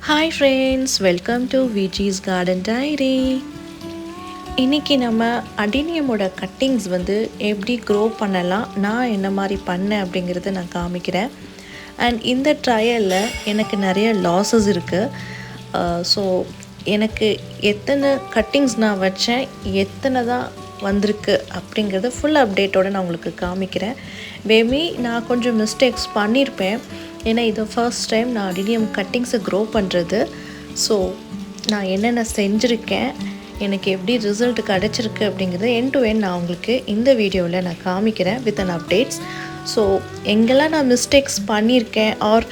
Hi friends, welcome to vijisgardendiary. இன்னைக்கு நம்ம அடினியமோட cuttings வந்து எப்படி க்ரோ பண்ணலாம், நான் என்ன மாதிரி பண்ணேன் அப்படிங்கிறத நான் காமிக்கிறேன். அண்ட் இந்த ட்ரையலில் எனக்கு நிறைய லாஸஸ் இருக்குது. ஸோ எனக்கு எத்தனை கட்டிங்ஸ் நான் வச்சேன், எத்தனை தான் வந்திருக்கு அப்படிங்கிறத ஃபுல் அப்டேட்டோடு நான் உங்களுக்கு காமிக்கிறேன். மேபி நான் கொஞ்சம் மிஸ்டேக்ஸ் பண்ணியிருப்பேன், ஏன்னா இது ஃபர்ஸ்ட் டைம் நான் அடினியம் கட்டிங்ஸை க்ரோ பண்ணுறது. ஸோ நான் என்னென்ன செஞ்சுருக்கேன், எனக்கு எப்படி ரிசல்ட் கிடச்சிருக்கு அப்படிங்கிறத எண்ட் டு எண்ட் நான் உங்களுக்கு இந்த வீடியோவில் நான் காமிக்கிறேன் வித் அன் அப்டேட்ஸ். ஸோ எங்கெல்லாம் நான் மிஸ்டேக்ஸ் பண்ணியிருக்கேன் ஆர்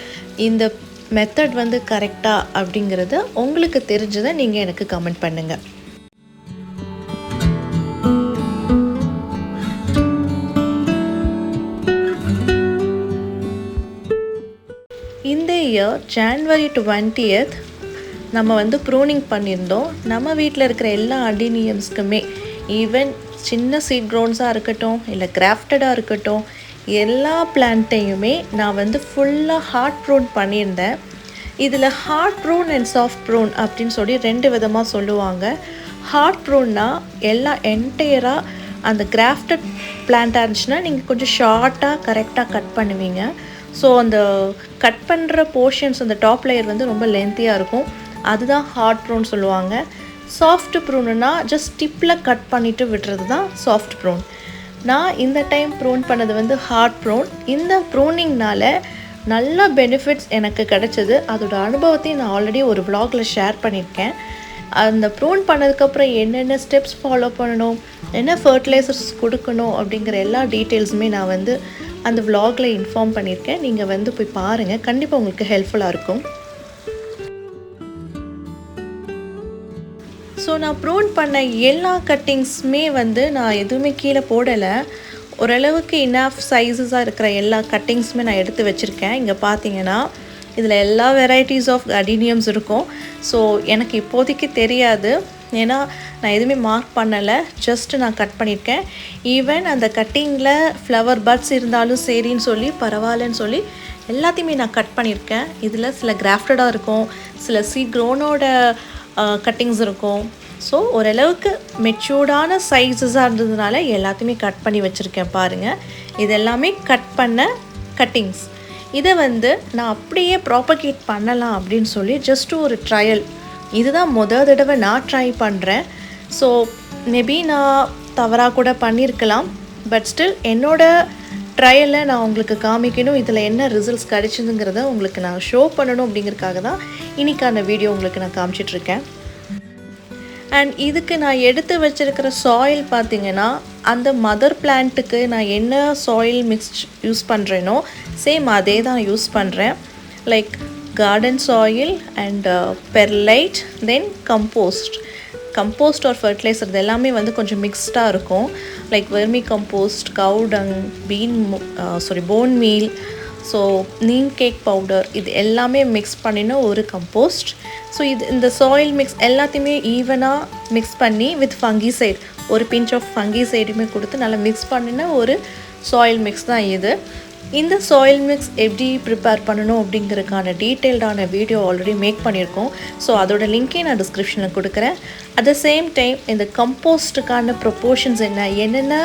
இந்த மெத்தட் வந்து கரெக்டாக அப்படிங்கிறத உங்களுக்கு தெரிஞ்சதை நீங்கள் எனக்கு கமெண்ட் பண்ணுங்கள். இந்த இயர் January 20th நம்ம வந்து ப்ரூனிங் பண்ணியிருந்தோம். நம்ம வீட்டில் இருக்கிற எல்லா அடினியம்ஸ்க்குமே, ஈவன் சின்ன சீட் க்ரௌண்ட்ஸாக இருக்கட்டும் இல்லை கிராஃப்டடாக இருக்கட்டும், எல்லா பிளான்ட்டையுமே நான் வந்து ஃபுல்லாக ஹார்ட் ப்ரூன் பண்ணியிருந்தேன். இதில் heart prune and soft prune அப்படின்னு சொல்லி ரெண்டு விதமாக சொல்லுவாங்க. ஹார்ட் ப்ரூன்னா எல்லாம் என்டையராக அந்த கிராஃப்டட் பிளான்ட்டாக இருந்துச்சுன்னா நீங்கள் கொஞ்சம் ஷார்ட்டாக கரெக்டாக கட் பண்ணுவீங்க. ஸோ அந்த கட் பண்ணுற போர்ஷன்ஸ், அந்த டாப் லேயர் வந்து ரொம்ப லென்த்தியாக இருக்கும், அதுதான் ஹார்ட் ப்ரூன் சொல்லுவாங்க. சாஃப்ட் ப்ரூனுன்னா ஜஸ்ட் டிப்பில் கட் பண்ணிவிட்டு விடுறது தான் சாஃப்ட் ப்ரூன். நான் இந்த டைம் ப்ரூன் பண்ணது வந்து ஹார்ட் ப்ரூன். இந்த ப்ரூனிங்னால நல்ல பெனிஃபிட்ஸ் எனக்கு கிடச்சிது. அதோட அனுபவத்தையும் நான் ஆல்ரெடி ஒரு vlogல ஷேர் பண்ணியிருக்கேன். அந்த ப்ரூன் பண்ணதுக்கப்புறம் என்னென்ன ஸ்டெப்ஸ் ஃபாலோ பண்ணணும், என்ன ஃபர்டிலைசர்ஸ் கொடுக்கணும் அப்படிங்கிற எல்லா டீட்டெயில்ஸுமே நான் வந்து அந்த vlogல இன்ஃபார்ம் பண்ணியிருக்கேன். நீங்கள் வந்து போய் பாருங்கள், கண்டிப்பாக உங்களுக்கு ஹெல்ப்ஃபுல்லாக இருக்கும். ஸோ நான் ப்ரூன் பண்ண எல்லா கட்டிங்ஸுமே வந்து நான் எதுவுமே கீழே போடலை. ஓரளவுக்கு இனஃப் சைஸஸாக இருக்கிற எல்லா கட்டிங்ஸுமே நான் எடுத்து வச்சுருக்கேன். இங்கே பார்த்தீங்கன்னா இதில் எல்லா வெரைட்டிஸ் ஆஃப் அடினியம்ஸ் இருக்கும். ஸோ எனக்கு இப்போதைக்கு தெரியாது, ஏன்னா நான் எதுவுமே மார்க் பண்ணலை, ஜஸ்ட்டு நான் கட் பண்ணியிருக்கேன். ஈவன் அந்த கட்டிங்கில் ஃப்ளவர் பட்ஸ் இருந்தாலும் சரின்னு சொல்லி பரவாயில்லன்னு சொல்லி எல்லாத்தையுமே நான் கட் பண்ணியிருக்கேன். இதில் சில கிராஃப்டடாக இருக்கும், சில சீட் க்ரோனோட கட்டிங்ஸ் இருக்கும். ஸோ ஓரளவுக்கு மெச்சூர்டான சைஸஸாக இருந்ததுனால எல்லாத்தையுமே கட் பண்ணி வச்சுருக்கேன். பாருங்கள், இது எல்லாமே கட் பண்ண கட்டிங்ஸ். இதை வந்து நான் அப்படியே ப்ராப்பகேட் பண்ணலாம் அப்படின்னு சொல்லி ஜஸ்ட்டு ஒரு ட்ரையல், இதுதான் முதல் தடவை நான் ட்ரை பண்ணுறேன். ஸோ மேபி நான் தவறாக கூட பண்ணியிருக்கலாம், பட் ஸ்டில் என்னோடய ட்ரையலை நான் உங்களுக்கு காமிக்கணும், இதில் என்ன ரிசல்ட்ஸ் கிடைச்சிதுங்கிறத உங்களுக்கு நான் ஷோ பண்ணணும் அப்படிங்கிறதுக்காக தான் இன்றைக்கான வீடியோ உங்களுக்கு நான் காமிச்சிட்ருக்கேன். அண்ட் இதுக்கு நான் எடுத்து வச்சுருக்கிற சாயில் பார்த்திங்கன்னா, அந்த மதர் பிளான்ட்டுக்கு நான் என்ன சாயில் மிக்ஸ் யூஸ் பண்ணுறேனோ சேம் அதே தான் யூஸ் பண்ணுறேன். Like garden soil and perlite, then compost or fertiliser, இது எல்லாமே வந்து கொஞ்சம் மிக்ஸ்டாக இருக்கும். Like vermicompost, cow dung, bone meal, so neem cake powder, இது எல்லாமே மிக்ஸ் பண்ணின ஒரு கம்போஸ்ட். ஸோ இந்த சாயில் மிக்ஸ் எல்லாத்தையுமே ஈவனாக மிக்ஸ் பண்ணி வித் ஃபங்கிசைட், ஒரு பிஞ்ச் ஆஃப் ஃபங்கிசைடுமே கொடுத்து நல்லா மிக்ஸ் பண்ணின ஒரு சாயில் மிக்ஸ் தான் இது. இந்த சாயில் மிக்ஸ் எப்படி ப்ரிப்பேர் பண்ணணும் அப்படிங்கிறதுக்கான டீட்டெயில்டான வீடியோ ஆல்ரெடி மேக் பண்ணியிருக்கோம். ஸோ அதோட லிங்க்கே நான் டிஸ்கிரிப்ஷனில் கொடுக்குறேன். அட் த சேம் டைம் இந்த கம்போஸ்ட்டுக்கான ப்ரொப்போர்ஷன்ஸ் என்னென்ன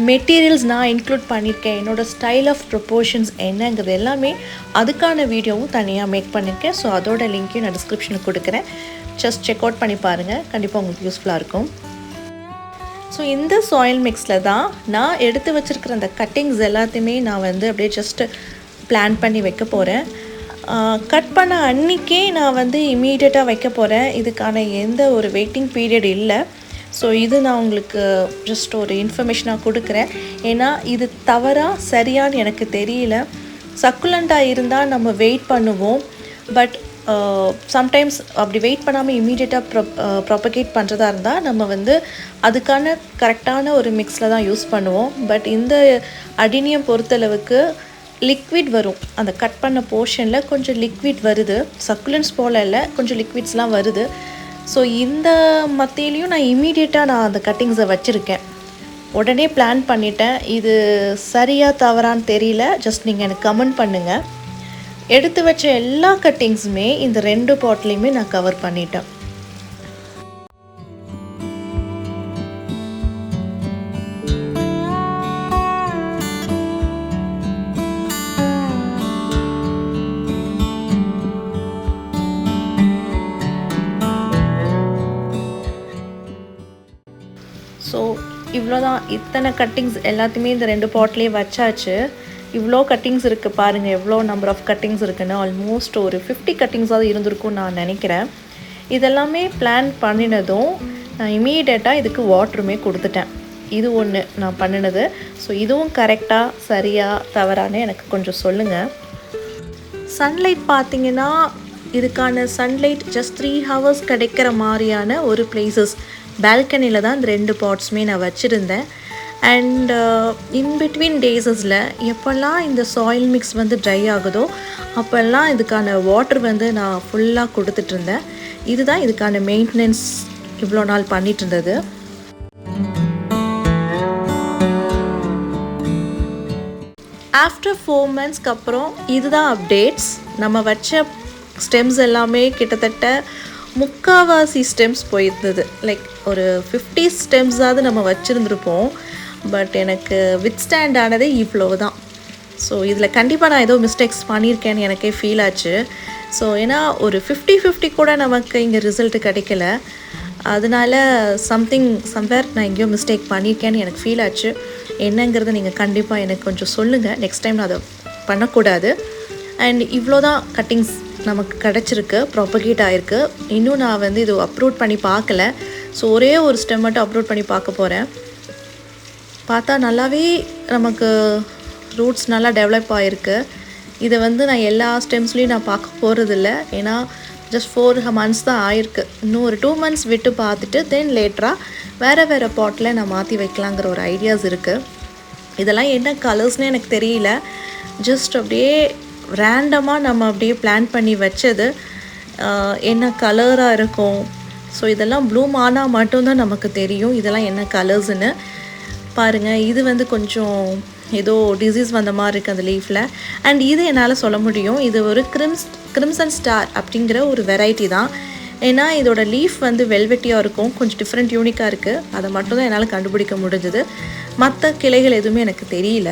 மெட்டீரியல்ஸ் நான் இன்க்ளூட் பண்ணியிருக்கேன், என்னோடய ஸ்டைல் ஆஃப் ப்ரொப்போர்ஷன்ஸ் என்னங்கிறது எல்லாமே அதுக்கான வீடியோவும் தனியாக மேக் பண்ணியிருக்கேன். ஸோ அதோட லிங்க்கையும் நான் டிஸ்கிரிப்ஷனில் கொடுக்குறேன். ஜஸ்ட் செக் அவுட் பண்ணி பாருங்கள், கண்டிப்பாக உங்களுக்கு யூஸ்ஃபுல்லாக இருக்கும். ஸோ இந்த சாயில் மிக்ஸில் தான் நான் எடுத்து வச்சுருக்கிற அந்த கட்டிங்ஸ் எல்லாத்தையுமே நான் வந்து அப்படியே ஜஸ்ட்டு பிளான் பண்ணி வைக்க போகிறேன். கட் பண்ண அன்றைக்கே நான் வந்து இமீடியட்டாக வைக்க போகிறேன், இதுக்கான எந்த ஒரு வெயிட்டிங் பீரியட் இல்லை. ஸோ இது நான் உங்களுக்கு ஜஸ்ட் ஒரு இன்ஃபர்மேஷனாக கொடுக்குறேன், ஏன்னா இது தவறாக சரியான்னு எனக்கு தெரியல. சக்குலண்ட்டாக இருந்தால் நம்ம வெயிட் பண்ணுவோம், பட் சம்டைம்ஸ் அப்படி வெயிட் பண்ணாமல் இமீடியட்டாக ப்ராப்பகேட் பண்ணுறதா இருந்தால் நம்ம வந்து அதுக்கான கரெக்டான ஒரு மிக்ஸில் தான் யூஸ் பண்ணுவோம். பட் இந்த அடினியம் பொறுத்தளவுக்கு லிக்விட் வரும், அந்த கட் பண்ண போர்ஷனில் கொஞ்சம் லிக்விட் வருது, சக்குலன்ஸ் போல் இல்லை, கொஞ்சம் லிக்விட்ஸ்லாம் வருது. ஸோ இந்த மத்தியிலையும் நான் இமீடியட்டாக அந்த கட்டிங்ஸை வச்சுருக்கேன், உடனே பிளான் பண்ணிட்டேன். இது சரியாக தவறான்னு தெரியல, ஜஸ்ட் நீங்கள் எனக்கு கமெண்ட் பண்ணுங்கள். எடுத்து வச்ச எல்லா கட்டிங்ஸுமே இந்த 2 பாட்லேயுமே நான் கவர் பண்ணிட்டேன். ஸோ இவ்வளோதான். இத்தனை கட்டிங்ஸ் எல்லாத்தையுமே இந்த 2 பாட்லேயே வச்சாச்சு. இவ்வளோ கட்டிங்ஸ் இருக்குது பாருங்கள், எவ்வளோ நம்பர் ஆஃப் கட்டிங்ஸ் இருக்குன்னு. ஆல்மோஸ்ட் ஒரு 50 கட்டிங்ஸாவது இருந்திருக்கும்னு நான் நினைக்கிறேன். இதெல்லாமே பிளான் பண்ணினதும் நான் இமீடியட்டாக இதுக்கு வாட்டருமே கொடுத்துட்டேன். இது ஒன்று நான் பண்ணினது. ஸோ இதுவும் கரெக்டாக சரியா தவறானே எனக்கு கொஞ்சம் சொல்லுங்கள். சன்லைட் பார்த்திங்கன்னா இதுக்கான சன்லைட் ஜஸ்ட் 3 ஹவர்ஸ் கிடைக்கிற மாதிரியான ஒரு பிளேசஸ் பால்கனியில் தான் இந்த 2 பாட்ஸுமே நான் வச்சுருந்தேன். அண்ட் இன்பிட்வீன் டேஸஸில் எப்போல்லாம் இந்த சாயில் மிக்ஸ் வந்து ட்ரை ஆகுதோ அப்போல்லாம் இதுக்கான வாட்டர் வந்து நான் ஃபுல்லாக கொடுத்துட்ருந்தேன். இதுதான் இதுக்கான மெயின்டெனன்ஸ் இவ்வளோ நாள் பண்ணிகிட்டு இருந்தது. ஆஃப்டர் 4 மந்த்ஸ்க்கு அப்புறம் இதுதான் அப்டேட்ஸ். நம்ம வச்ச ஸ்டெம்ஸ் எல்லாமே கிட்டத்தட்ட முக்கால்வாசி ஸ்டெம்ஸ் போயிருந்தது. லைக் ஒரு 50 ஸ்டெம்ஸாவது நம்ம வச்சுருந்துருப்போம். பட் எனக்கு வித் ஸ்டாண்ட் ஆனதே இவ்வளோ தான். ஸோ இதில் கண்டிப்பாக நான் ஏதோ மிஸ்டேக்ஸ் பண்ணியிருக்கேன்னு எனக்கே ஃபீல் ஆச்சு. ஸோ ஏன்னா ஒரு 50-50 கூட நமக்கு இங்கே ரிசல்ட்டு கிடைக்கல. அதனால சம்வேர் நான் எங்கேயோ மிஸ்டேக் பண்ணியிருக்கேன்னு எனக்கு ஃபீல் ஆச்சு. என்னங்கிறத நீங்கள் கண்டிப்பாக எனக்கு கொஞ்சம் சொல்லுங்கள். நெக்ஸ்ட் டைம் நான் அதை பண்ணக்கூடாது. அண்ட் இவ்வளோ தான் கட்டிங்ஸ் நமக்கு கிடச்சிருக்கு, ப்ராப்பகேட் ஆகிருக்கு. இன்னும் நான் வந்து இது அப்லோட் பண்ணி பார்க்கல. ஸோ ஒரே ஒரு ஸ்டெம் மட்டும் அப்லோட் பண்ணி பார்க்க போகிறேன். பார்த்தா நல்லாவே நமக்கு ரூட்ஸ் நல்லா டெவலப் ஆகிருக்கு. இதை வந்து நான் எல்லா ஸ்டெம்ஸ்லேயும் நான் பார்க்க போகிறதில்ல. ஏன்னா ஜஸ்ட் 4 மந்த்ஸ் தான் ஆயிருக்கு. இன்னும் ஒரு 2 மந்த்ஸ் விட்டு பார்த்துட்டு தென் லேட்டராக வேறு பாட்டில் நான் மாற்றி வைக்கலாங்கிற ஒரு ஐடியாஸ் இருக்குது. இதெல்லாம் என்ன கலர்ஸ்னே எனக்கு தெரியல. ஜஸ்ட் அப்படியே ரேண்டமாக நம்ம அப்படியே பிளான் பண்ணி வச்சது. என்ன கலராக இருக்கும். ஸோ இதெல்லாம் ப்ளூம் ஆனால் மட்டும்தான் நமக்கு தெரியும் இதெல்லாம் என்ன கலர்ஸ்ன்னு. பாருங்கள், இது வந்து கொஞ்சம் ஏதோ டிசீஸ் வந்த மாதிரி இருக்குது அந்த லீஃபில். அண்ட் இது என்னால் சொல்ல முடியும், இது ஒரு கிரிம்சன் ஸ்டார் அப்படிங்கிற ஒரு வெரைட்டி தான். ஏன்னா இதோட லீஃப் வந்து வெல்வெட்டியாக இருக்கும், கொஞ்சம் டிஃப்ரெண்ட் யூனிக்காக இருக்குது. அதை மட்டும் தான் என்னால் கண்டுபிடிக்க முடிஞ்சது. மற்ற கிளைகள் எதுவுமே எனக்கு தெரியல.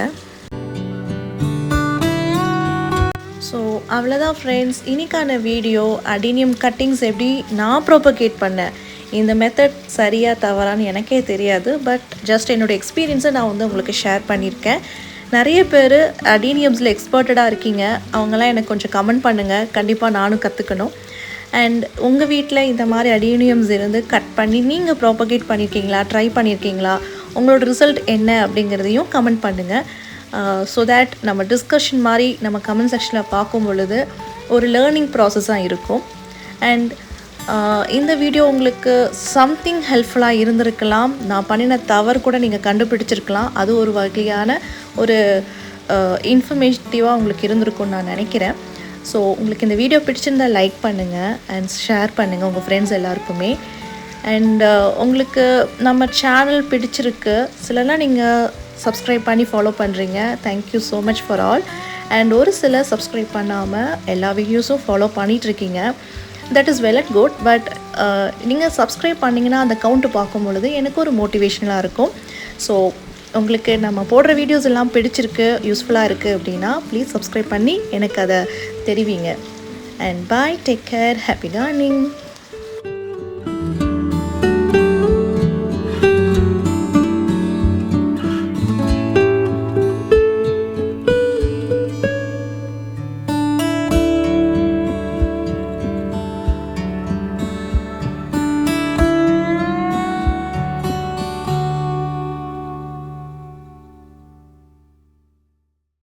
ஸோ அவ்வளோதான் ஃப்ரெண்ட்ஸ், இன்றைக்கான வீடியோ அடீனியம் கட்டிங்ஸ் எப்படி நான் ப்ரோபகேட் பண்ணேன். இந்த மெத்தட் சரியாக தவறான்னு எனக்கே தெரியாது. பட் ஜஸ்ட் என்னோடய எக்ஸ்பீரியன்ஸை நான் வந்து உங்களுக்கு ஷேர் பண்ணியிருக்கேன். நிறைய பேர் அடீனியம்ஸில் எக்ஸ்பர்ட்டடாக இருக்கீங்க. அவங்களாம் எனக்கு கொஞ்சம் கமெண்ட் பண்ணுங்கள். கண்டிப்பாக நானும் கற்றுக்கணும். அண்ட் உங்கள் வீட்டில் இந்த மாதிரி அடீனியம்ஸ் இருந்து கட் பண்ணி நீங்கள் ப்ராப்பகேட் பண்ணியிருக்கீங்களா, ட்ரை பண்ணியிருக்கீங்களா, உங்களோட ரிசல்ட் என்ன அப்படிங்கிறதையும் கமெண்ட் பண்ணுங்கள். ஸோ தேட் நம்ம டிஸ்கஷன் மாதிரி நம்ம கமெண்ட் செக்ஷனில் பார்க்கும் பொழுது ஒரு லேர்னிங் ப்ராசஸாக இருக்கும். அண்ட் இந்த வீடியோ உங்களுக்கு சம்திங் ஹெல்ப்ஃபுல்லாக இருந்திருக்கலாம். நான் பண்ணின தவறு கூட நீங்கள் கண்டுபிடிச்சிருக்கலாம். அது ஒரு வகையான ஒரு இன்ஃபர்மேட்டிவாக உங்களுக்கு இருந்திருக்கும்னு நான் நினைக்கிறேன். ஸோ உங்களுக்கு இந்த வீடியோ பிடிச்சிருந்தால் லைக் பண்ணுங்கள் அண்ட் ஷேர் பண்ணுங்கள் உங்கள் ஃப்ரெண்ட்ஸ் எல்லாருக்குமே. அண்ட் உங்களுக்கு நம்ம சேனல் பிடிச்சிருக்கு, சிலலாம் நீங்கள் சப்ஸ்கிரைப் பண்ணி ஃபாலோ பண்ணுறீங்க. Thank you so much for all. And ஒரு சில சப்ஸ்கிரைப் பண்ணாமல் எல்லா வீடியோஸும் ஃபாலோ பண்ணிகிட்ருக்கீங்க. That is well and good. But நீங்கள் சப்ஸ்கிரைப் பண்ணிங்கன்னா அந்த கவுண்ட்டு பார்க்கும் பொழுது எனக்கு ஒரு மோட்டிவேஷனலாக இருக்கும். ஸோ உங்களுக்கு நம்ம போடுற வீடியோஸ் எல்லாம் பிடிச்சிருக்கு, யூஸ்ஃபுல்லாக இருக்குது அப்படின்னா ப்ளீஸ் சப்ஸ்கிரைப் பண்ணி எனக்கு அதை தெரிவிங்க. And bye, take care, happy gardening.